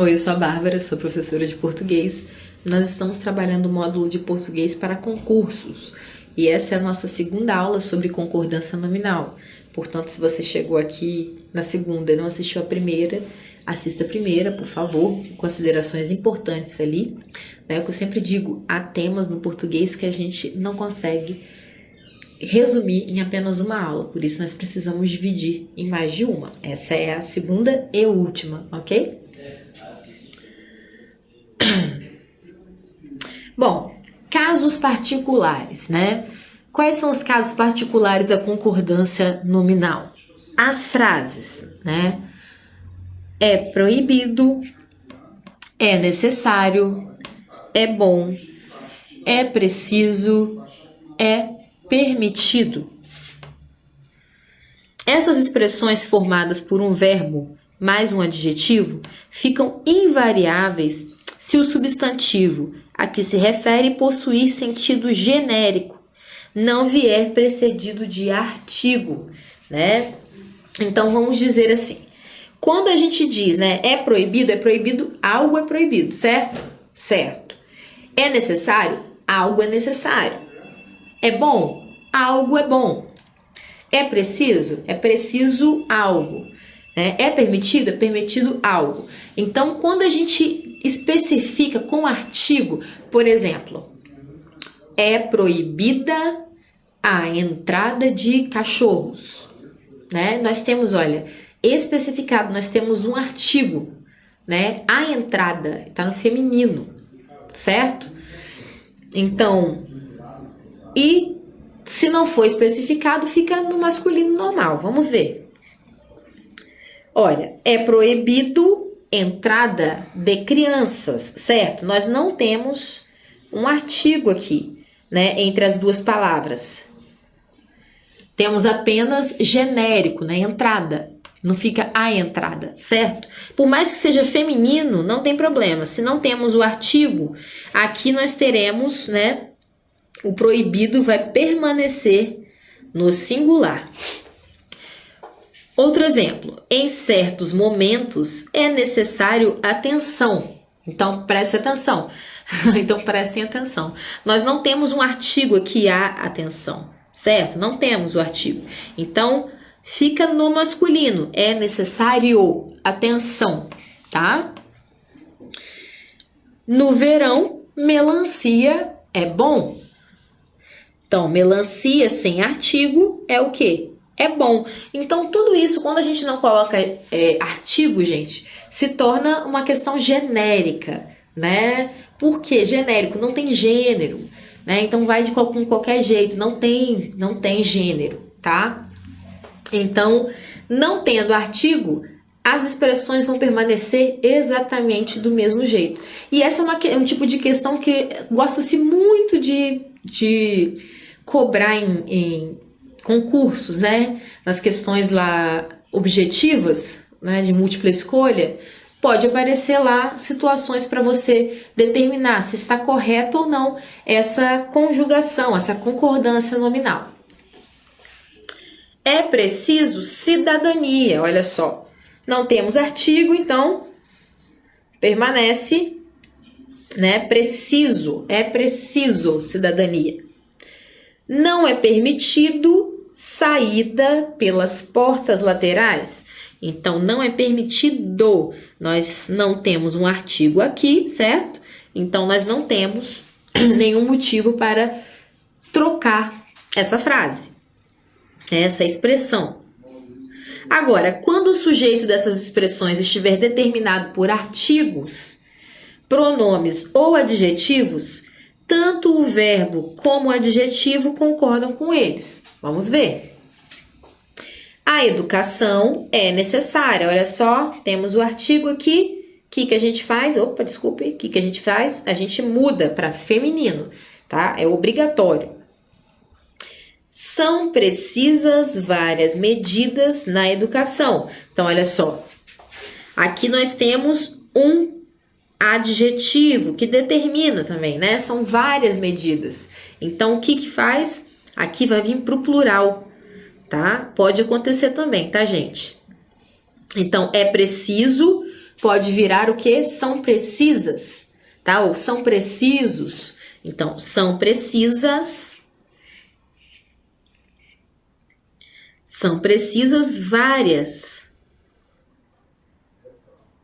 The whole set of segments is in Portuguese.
Oi, eu sou a Bárbara, sou professora de português. Nós estamos trabalhando o módulo de português para concursos e essa é a nossa segunda aula sobre concordância nominal. Portanto, se você chegou aqui na segunda e não assistiu a primeira, assista a primeira, por favor, considerações importantes ali. Né? Que eu sempre digo, há temas no português que a gente não consegue resumir em apenas uma aula, por isso nós precisamos dividir em mais de uma. Essa é a segunda e última, ok? Bom, casos particulares, né? Quais são os casos particulares da concordância nominal? As frases, né? É proibido, é necessário, é bom, é preciso, é permitido. Essas expressões formadas por um verbo mais um adjetivo ficam invariáveis se o substantivo a que se refere possuir sentido genérico, não vier precedido de artigo, né? Então vamos dizer assim, quando a gente diz, né, é proibido, algo é proibido, certo? Certo. É necessário? Algo é necessário. É bom? Algo é bom. É preciso algo. Né? É permitido algo. Então, quando a gente especifica com artigo, por exemplo, é proibida a entrada de cachorros. Né? Nós temos, olha, especificado, nós temos um artigo, né? A entrada, está no feminino, certo? Então, e se não for especificado, fica no masculino normal. Vamos ver. Olha, é proibido entrada de crianças, certo? Nós não temos um artigo aqui, né, entre as duas palavras. Temos apenas genérico, né, entrada. Não fica a entrada, certo? Por mais que seja feminino, não tem problema. Se não temos o artigo, aqui nós teremos, né, o proibido vai permanecer no singular. Outro exemplo, em certos momentos é necessário atenção. Então, preste atenção. Então, prestem atenção. Nós não temos um artigo aqui, a atenção, certo? Não temos o artigo. Então, fica no masculino. É necessário atenção, tá? No verão, melancia é bom. Então, melancia sem artigo é o quê? É bom. Então, tudo isso, quando a gente não coloca artigo, gente, se torna uma questão genérica, né? Por quê? Genérico, não tem gênero, né? Então, vai de com qualquer jeito, não tem gênero, tá? Então, não tendo artigo, as expressões vão permanecer exatamente do mesmo jeito. E essa é um tipo de questão que gosta-se muito de cobrar em concursos, né? Nas questões lá objetivas, né, de múltipla escolha, pode aparecer lá situações para você determinar se está correto ou não essa conjugação, essa concordância nominal. É preciso cidadania, olha só. Não temos artigo, então permanece, né? É preciso cidadania. Não é permitido saída pelas portas laterais. Então, não é permitido. Nós não temos um artigo aqui, certo? Então, nós não temos nenhum motivo para trocar essa frase, essa expressão. Agora, quando o sujeito dessas expressões estiver determinado por artigos, pronomes ou adjetivos, tanto o verbo como o adjetivo concordam com eles. Vamos ver. A educação é necessária. Olha só, temos o artigo aqui. O que a gente faz? Opa, desculpe. O que a gente faz? A gente muda para feminino, tá? É obrigatório. São precisas várias medidas na educação. Então, olha só. Aqui nós temos um adjetivo que determina também, né? São várias medidas. Então, o que faz? Aqui vai vir para o plural, tá? Pode acontecer também, tá, gente? Então, é preciso pode virar o que? São precisas, tá? Ou são precisos. Então, são precisas. São precisas várias,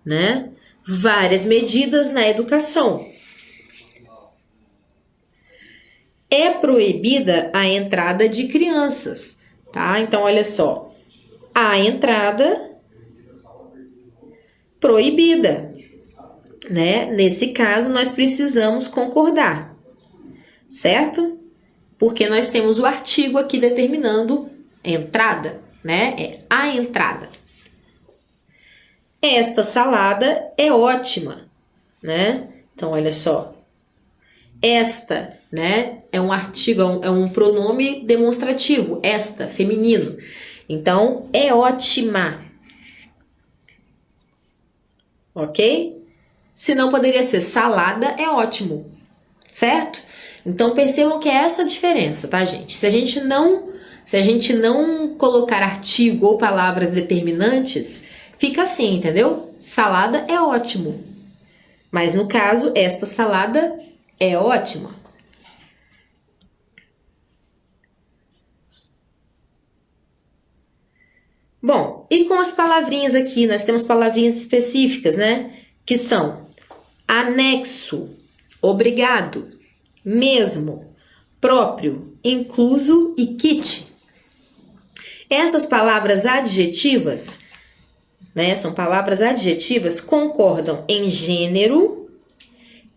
né? Várias medidas na educação. É proibida a entrada de crianças, tá? Então, olha só. A entrada proibida, né? Nesse caso, nós precisamos concordar, certo? Porque nós temos o artigo aqui determinando entrada, né? É a entrada. Esta salada é ótima, né? Então, olha só. Esta, né? É um artigo, é um pronome demonstrativo. Esta, feminino. Então, é ótima. Ok? Se não, poderia ser salada é ótimo, certo? Então, percebam que é essa a diferença, tá, gente? Se a gente não colocar artigo ou palavras determinantes, fica assim, entendeu? Salada é ótimo. Mas, no caso, esta salada é ótima. Bom, e com as palavrinhas aqui, nós temos palavrinhas específicas, né? Que são anexo, obrigado, mesmo, próprio, incluso e kit. Essas palavras adjetivas, né? São palavras adjetivas, concordam em gênero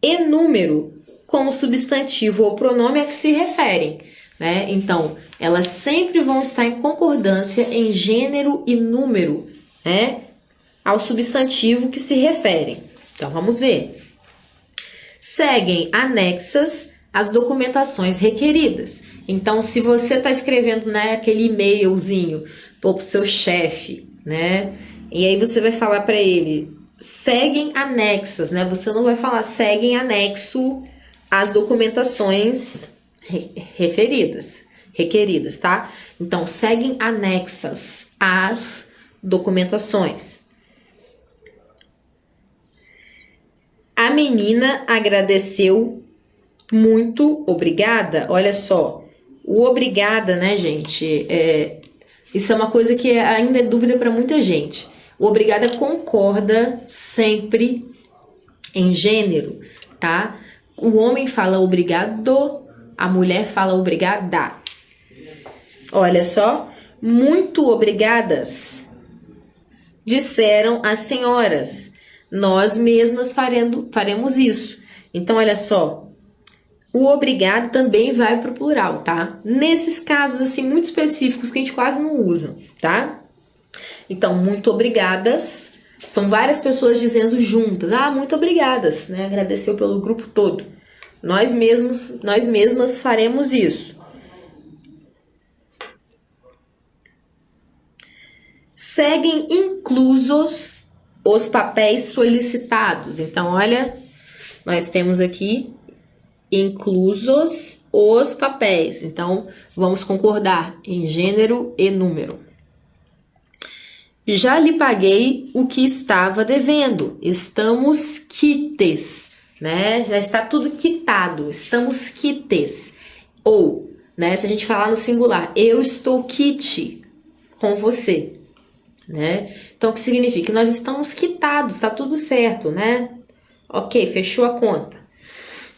e número com o substantivo ou pronome a que se referem, né? Então, elas sempre vão estar em concordância em gênero e número, né? Ao substantivo que se referem. Então, vamos ver. Seguem anexas as documentações requeridas. Então, se você está escrevendo, né, aquele e-mailzinho para o seu chefe, né? E aí você vai falar para ele, seguem anexas, né? Você não vai falar seguem anexo as documentações requeridas, tá? Então, seguem anexas as documentações. A menina agradeceu muito, obrigada. Olha só, o obrigada, né, gente? Isso é uma coisa que ainda é dúvida para muita gente. O obrigada concorda sempre em gênero, tá? O homem fala obrigado, a mulher fala obrigada. Olha só, muito obrigadas, disseram as senhoras. Nós mesmas faremos isso. Então, olha só, o obrigado também vai para o plural, tá? Nesses casos, assim, muito específicos que a gente quase não usa, tá? Então, muito obrigadas, são várias pessoas dizendo juntas. Ah, muito obrigadas, né? Agradeceu pelo grupo todo. Nós mesmas faremos isso. Seguem inclusos os papéis solicitados. Então, olha, nós temos aqui inclusos os papéis. Então, vamos concordar em gênero e número. Já lhe paguei o que estava devendo. Estamos quites, né? Já está tudo quitado. Estamos quites. Ou, né, se a gente falar no singular, eu estou quite com você, né? Então, o que significa? Nós estamos quitados, está tudo certo, né? Ok, fechou a conta.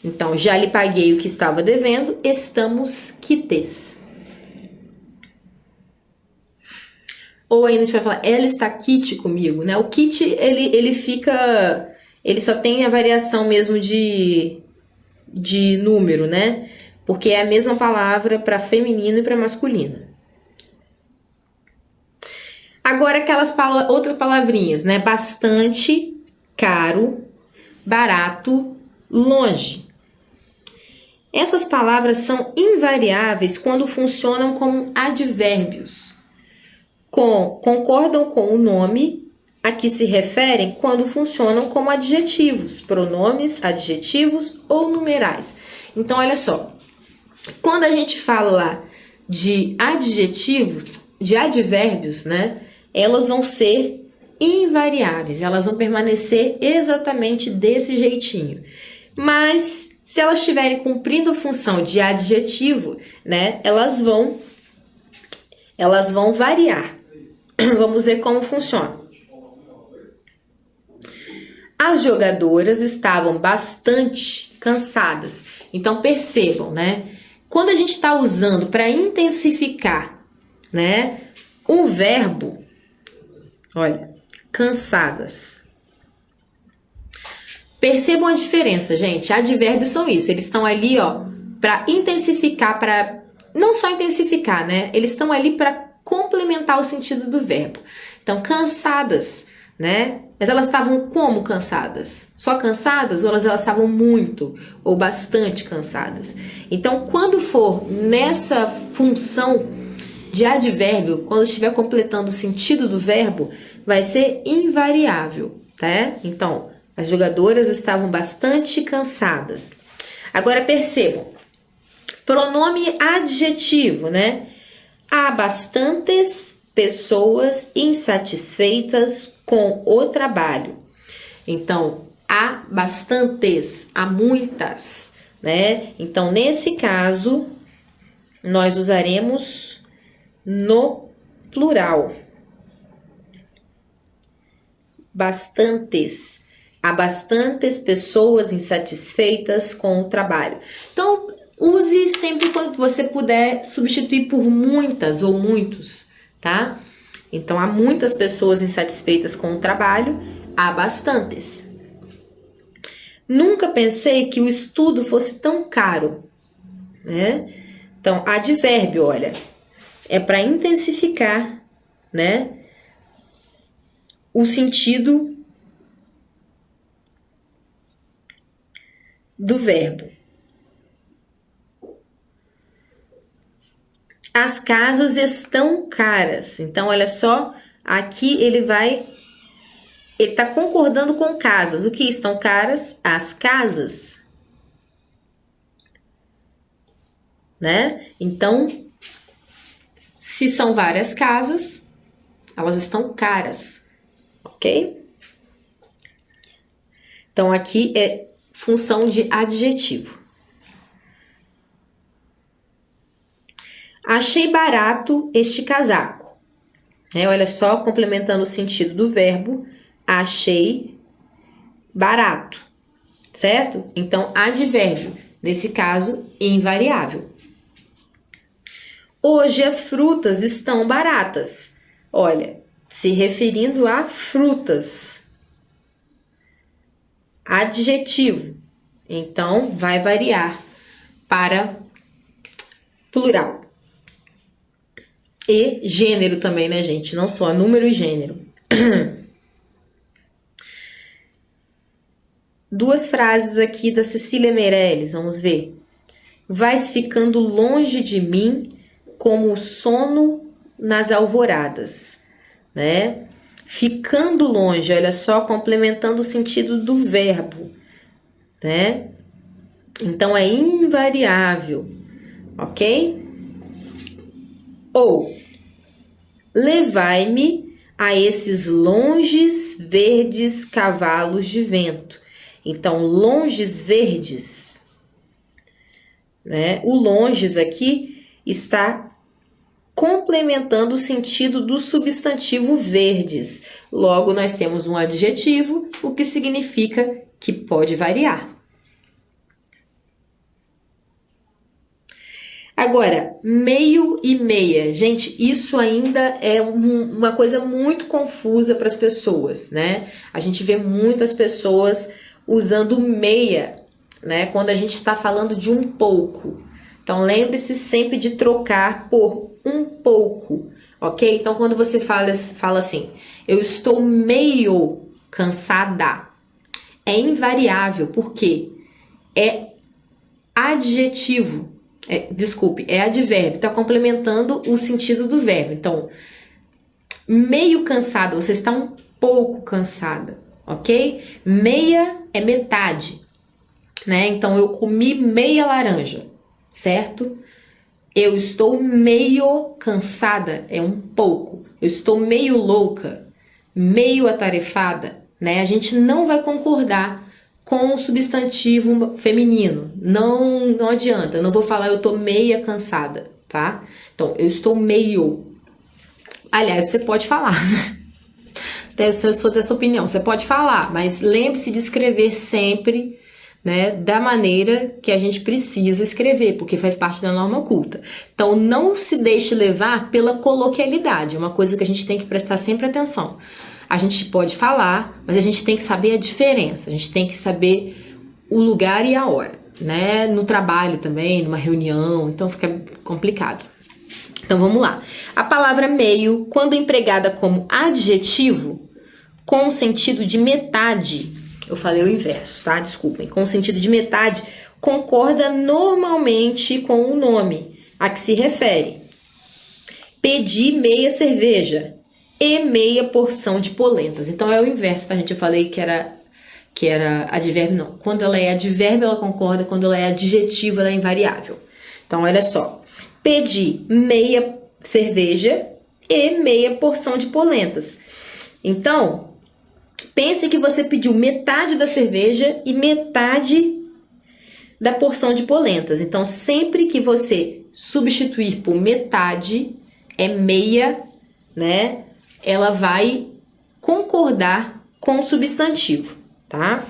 Então, já lhe paguei o que estava devendo, estamos quites. Ou ainda a gente vai falar, ela está quite comigo, né? O quite, ele só tem a variação mesmo de número, né? Porque é a mesma palavra para feminino e para masculino. Agora, aquelas outras palavrinhas, né? Bastante, caro, barato, longe. Essas palavras são invariáveis quando funcionam como advérbios. Concordam com o nome a que se referem quando funcionam como adjetivos, pronomes, adjetivos ou numerais. Então, olha só. Quando a gente fala lá de adjetivos, de advérbios, né? Elas vão ser invariáveis, elas vão permanecer exatamente desse jeitinho. Mas se elas estiverem cumprindo a função de adjetivo, né, elas vão variar. Vamos ver como funciona. As jogadoras estavam bastante cansadas. Então percebam, né? Quando a gente está usando para intensificar, né, um verbo, olha, cansadas. Percebam a diferença, gente. Advérbios são isso. Eles estão ali, ó, para intensificar, para não só intensificar, né? Eles estão ali para complementar o sentido do verbo. Então, cansadas, né? Mas elas estavam como cansadas? Só cansadas ou elas estavam muito ou bastante cansadas? Então, quando for nessa função de advérbio, quando estiver completando o sentido do verbo, vai ser invariável, tá? Então, as jogadoras estavam bastante cansadas. Agora percebam, pronome adjetivo, né? Há bastantes pessoas insatisfeitas com o trabalho. Então, há bastantes, há muitas, né? Então, nesse caso, nós usaremos no plural. Bastantes. Há bastantes pessoas insatisfeitas com o trabalho. Então, use sempre quando você puder substituir por muitas ou muitos, tá? Então, há muitas pessoas insatisfeitas com o trabalho, há bastantes. Nunca pensei que o estudo fosse tão caro, né? Então, advérbio, olha, é para intensificar, né, o sentido do verbo. As casas estão caras. Então, olha só, aqui ele está concordando com casas. O que estão caras? As casas. Né? Então, se são várias casas, elas estão caras. Ok? Então, aqui é função de adjetivo. Achei barato este casaco. Olha só, complementando o sentido do verbo, achei barato, certo? Então, advérbio, nesse caso, invariável. Hoje as frutas estão baratas. Olha, se referindo a frutas. Adjetivo. Então, vai variar para plural. E gênero também, né, gente? Não só número e gênero. Duas frases aqui da Cecília Meirelles, vamos ver. Vais ficando longe de mim como o sono nas alvoradas, né? Ficando longe, olha só, complementando o sentido do verbo, né? Então, é invariável, ok? Ou, levai-me a esses longes verdes cavalos de vento. Então, longes verdes, né? O longes aqui está complementando o sentido do substantivo verdes. Logo, nós temos um adjetivo, o que significa que pode variar. Agora, meio e meia. Gente, isso ainda é uma coisa muito confusa para as pessoas, né? A gente vê muitas pessoas usando meia, né? Quando a gente está falando de um pouco. Então, lembre-se sempre de trocar por um pouco, ok? Então, quando você fala assim, eu estou meio cansada, é invariável, porque é adjetivo. É advérbio, está complementando o sentido do verbo. Então, meio cansada, você está um pouco cansada, ok? Meia é metade, né? Então, eu comi meia laranja, certo? Eu estou meio cansada, é um pouco. Eu estou meio louca, meio atarefada, né? A gente não vai concordar com o substantivo feminino. Não adianta. Eu não vou falar eu tô meia cansada, tá? Então, eu estou meio. Aliás, você pode falar. Eu sou dessa opinião. Você pode falar, mas lembre-se de escrever sempre, né, da maneira que a gente precisa escrever, porque faz parte da norma culta. Então, não se deixe levar pela coloquialidade, é uma coisa que a gente tem que prestar sempre atenção. A gente pode falar, mas a gente tem que saber a diferença, a gente tem que saber o lugar e a hora, né? No trabalho também, numa reunião, então fica complicado. Então, vamos lá. A palavra meio, quando empregada como adjetivo, com o sentido de metade, eu falei o inverso, tá? Desculpem. Com o sentido de metade, concorda normalmente com o nome a que se refere. Pedi meia cerveja e meia porção de polentas. Então é o inverso, tá, gente? Eu falei que era advérbio, não. Quando ela é advérbio, ela concorda. Quando ela é adjetivo, ela é invariável. Então, olha só. Pedi meia cerveja e meia porção de polentas. Então, pense que você pediu metade da cerveja e metade da porção de polentas. Então, sempre que você substituir por metade, é meia, né? Ela vai concordar com o substantivo, tá?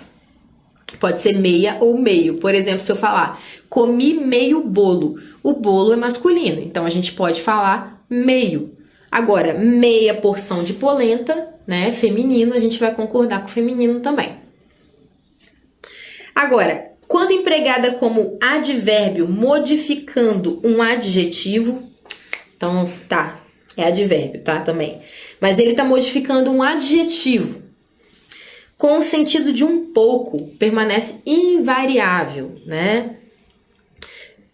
Pode ser meia ou meio. Por exemplo, se eu falar, comi meio bolo. O bolo é masculino, então a gente pode falar meio. Agora, meia porção de polenta, né, feminino, a gente vai concordar com o feminino também. Agora, quando empregada como advérbio modificando um adjetivo, então tá, é advérbio, tá, também. Mas ele tá modificando um adjetivo com o sentido de um pouco, permanece invariável, né?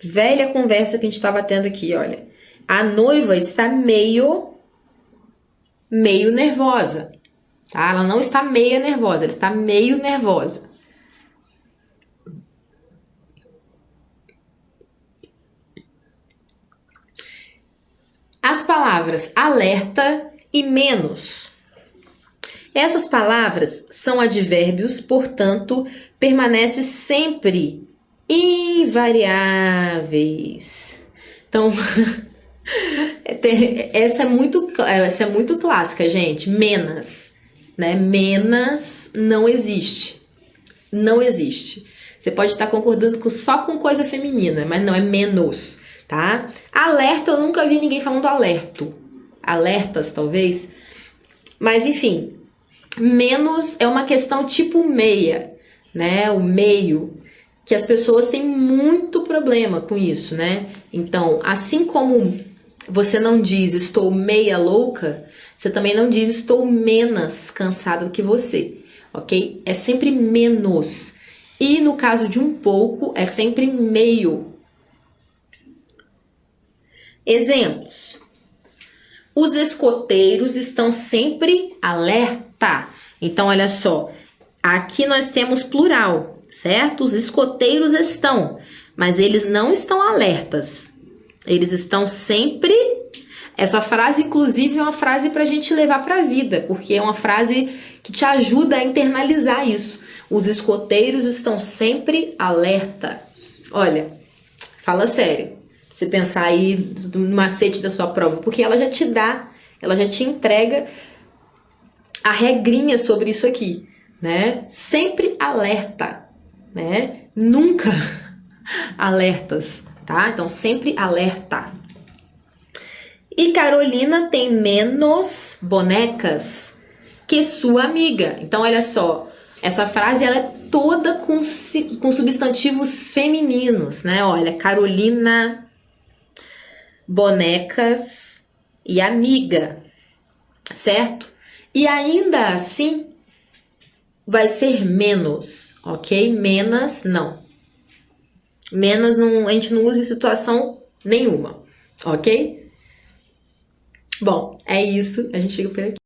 Velha conversa que a gente estava tendo aqui, olha. A noiva está meio nervosa, tá? Ela não está meia nervosa, ela está meio nervosa. As palavras alerta e menos. Essas palavras são advérbios, portanto, permanecem sempre invariáveis. Então, essa é muito clássica, gente. Menos, né? Menos não existe. Não existe. Você pode estar concordando só com coisa feminina, mas não é menos, tá? Alerta, eu nunca vi ninguém falando alerto. Alertas, talvez. Mas, enfim, menos é uma questão tipo meia, né? O meio, que as pessoas têm muito problema com isso, né? Então, assim como você não diz estou meia louca, você também não diz estou menos cansada do que você, ok? É sempre menos. E no caso de um pouco, é sempre meio. Exemplos. Os escoteiros estão sempre alerta. Então, olha só. Aqui nós temos plural, certo? Os escoteiros estão, mas eles não estão alertas. Eles estão sempre... Essa frase, inclusive, é uma frase para a gente levar para a vida, porque é uma frase que te ajuda a internalizar isso. Os escoteiros estão sempre alerta. Olha, fala sério. Você pensar aí no macete da sua prova, porque ela já te dá, ela já te entrega a regrinha sobre isso aqui, né? Sempre alerta, né? Nunca alertas, tá? Então, sempre alerta. E Carolina tem menos bonecas que sua amiga. Então, olha só, essa frase ela é toda com substantivos femininos, né? Olha, Carolina, bonecas e amiga, certo? E ainda assim, vai ser menos, ok? Menos não. Menos não, a gente não usa em situação nenhuma, ok? Bom, é isso. A gente chega por aqui.